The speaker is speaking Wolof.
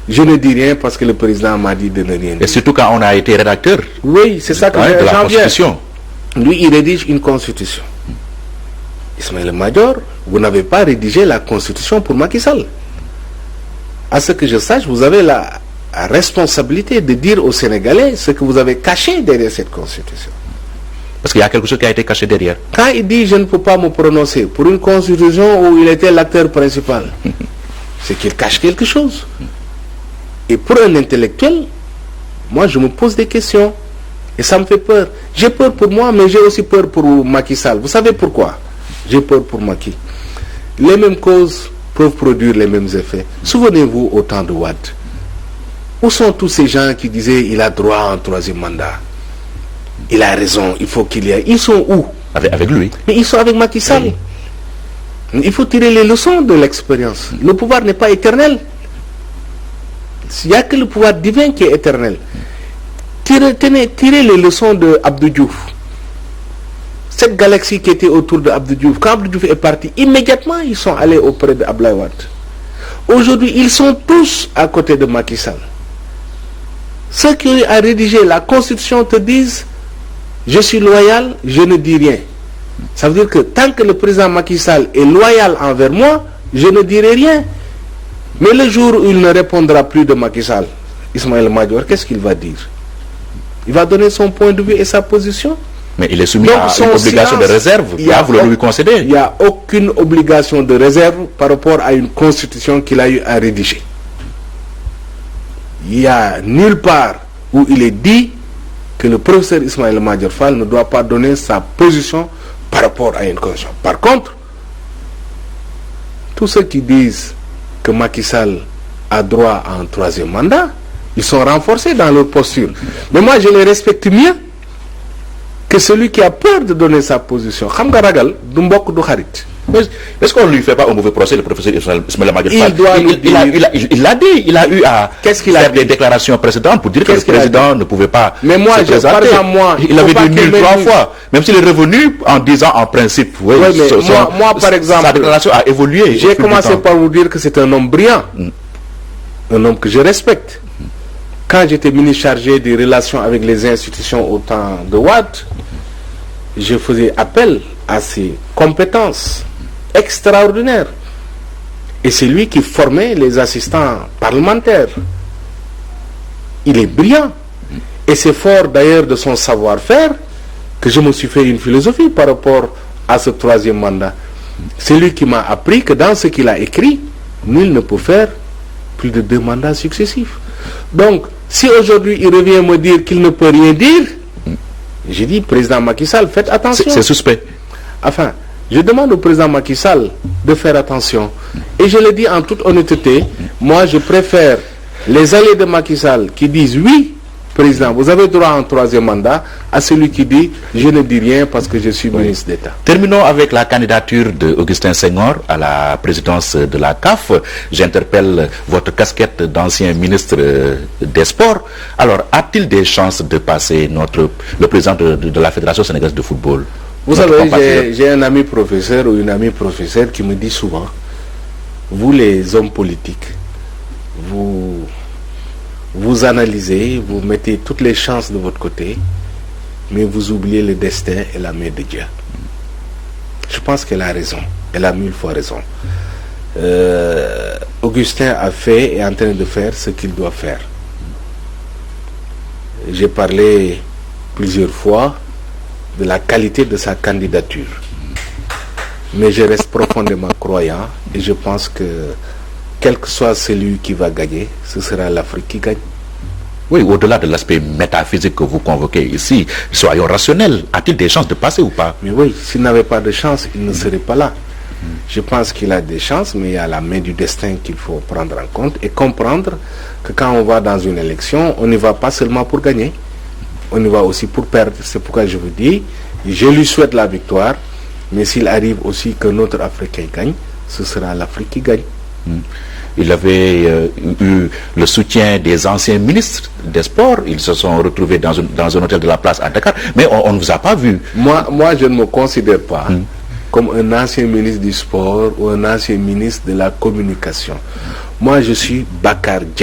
je ne dis rien parce que le président m'a dit de ne rien dire. Et surtout quand on a été rédacteur. Oui, c'est ça que de la Constitution. Lui, il rédige une constitution. Ismaïla Madior, vous n'avez pas rédigé la constitution pour Macky Sall. À ce que je sache, vous avez la responsabilité de dire aux Sénégalais ce que vous avez caché derrière cette constitution. Parce qu'il y a quelque chose qui a été caché derrière. Quand il dit je ne peux pas me prononcer pour une constitution où il était l'acteur principal, c'est qu'il cache quelque chose. Et pour un intellectuel, moi je me pose des questions. Et ça me fait peur. J'ai peur pour moi, mais j'ai aussi peur pour Macky Sall. Vous savez pourquoi? J'ai peur pour Macky. Les mêmes causes peuvent produire les mêmes effets. Souvenez-vous au temps de Wade. Où sont tous ces gens qui disaient il a droit à un troisième mandat? Il a raison, il faut qu'il y ait. Ils sont où? Avec lui. Mais ils sont avec Macky Sall. Oui. Il faut tirer les leçons de l'expérience. Le pouvoir n'est pas éternel. Il n'y a que le pouvoir divin qui est éternel. Tirez les leçons de Abdou Diouf. Cette galaxie qui était autour de Abdou Diouf, quand Abdou Diouf est parti, immédiatement ils sont allés auprès de Abdoulaye Wade. Aujourd'hui, ils sont tous à côté de Macky Sall. Ceux qui ont rédigé la Constitution te disent je suis loyal, je ne dis rien. Ça veut dire que tant que le président Macky Sall est loyal envers moi, je ne dirai rien. Mais le jour où il ne répondra plus de Macky Sall, Ismaïla Madior, qu'est-ce qu'il va dire? Il va donner son point de vue et sa position. Mais il est soumis à une obligation de réserve. Vous le lui concédez. Il n'y a aucune obligation de réserve par rapport à une constitution qu'il a eu à rédiger. Il n'y a nulle part où il est dit que le professeur Ismaïla Madior Fall ne doit pas donner sa position par rapport à une constitution. Par contre, tous ceux qui disent que Macky Sall a droit à un troisième mandat, ils sont renforcés dans leur posture. Mais moi, je les respecte mieux que celui qui a peur de donner sa position. Est-ce qu'on ne lui fait pas un mauvais procès, le professeur Ismaïla Madior Fall? Il l'a dit, il a eu à faire des déclarations précédentes pour dire que le président ne pouvait pas se présenter. Il avait dit nul 3 fois. Même s'il est revenu en disant en principe, oui, moi par exemple, sa déclaration a évolué. J'ai commencé par vous dire que c'est un homme brillant, un homme que je respecte. Quand j'étais ministre chargé des relations avec les institutions au temps de Wade, je faisais appel à ses compétences extraordinaires. Et c'est lui qui formait les assistants parlementaires. Il est brillant. Et c'est fort d'ailleurs de son savoir-faire que je me suis fait une philosophie par rapport à ce troisième mandat. C'est lui qui m'a appris que dans ce qu'il a écrit, nul ne peut faire plus de 2 mandats successifs. Donc, si aujourd'hui il revient me dire qu'il ne peut rien dire, j'ai dit, président Macky Sall, faites attention. C'est suspect. Enfin, je demande au président Macky Sall de faire attention. Et je le dis en toute honnêteté, moi je préfère les alliés de Macky Sall qui disent oui, président, vous avez droit à un troisième mandat, à celui qui dit je ne dis rien parce que je suis ministre d'État. Terminons avec la candidature d'Augustin Senghor à la présidence de la CAF. J'interpelle votre casquette d'ancien ministre des Sports. Alors, a-t-il des chances de passer le président de la Fédération sénégalaise de football? Vous savez, j'ai un ami professeur ou une amie professeur qui me dit souvent, vous les hommes politiques, vous analysez, vous mettez toutes les chances de votre côté, mais vous oubliez le destin et la main de Dieu. Je pense qu'elle a raison. Elle a 1000 fois raison. Augustin a fait et est en train de faire ce qu'il doit faire. J'ai parlé plusieurs fois de la qualité de sa candidature. Mais je reste profondément croyant et je pense que quel que soit celui qui va gagner, ce sera l'Afrique qui gagne. Oui, au-delà de l'aspect métaphysique que vous convoquez ici, soyons rationnels. A-t-il des chances de passer ou pas? Mais oui, s'il n'avait pas de chance, il ne serait pas là. Je pense qu'il a des chances, mais il y a la main du destin qu'il faut prendre en compte et comprendre que quand on va dans une élection, on n'y va pas seulement pour gagner, on y va aussi pour perdre. C'est pourquoi je vous dis, je lui souhaite la victoire, mais s'il arrive aussi que notre Africain gagne, ce sera l'Afrique qui gagne. Il avait eu le soutien des anciens ministres des Sports. Ils se sont retrouvés dans un hôtel de la place à Dakar. Mais on ne vous a pas vu. Moi, je ne me considère pas comme un ancien ministre du Sport ou un ancien ministre de la Communication. Moi, je suis Bakar Dia.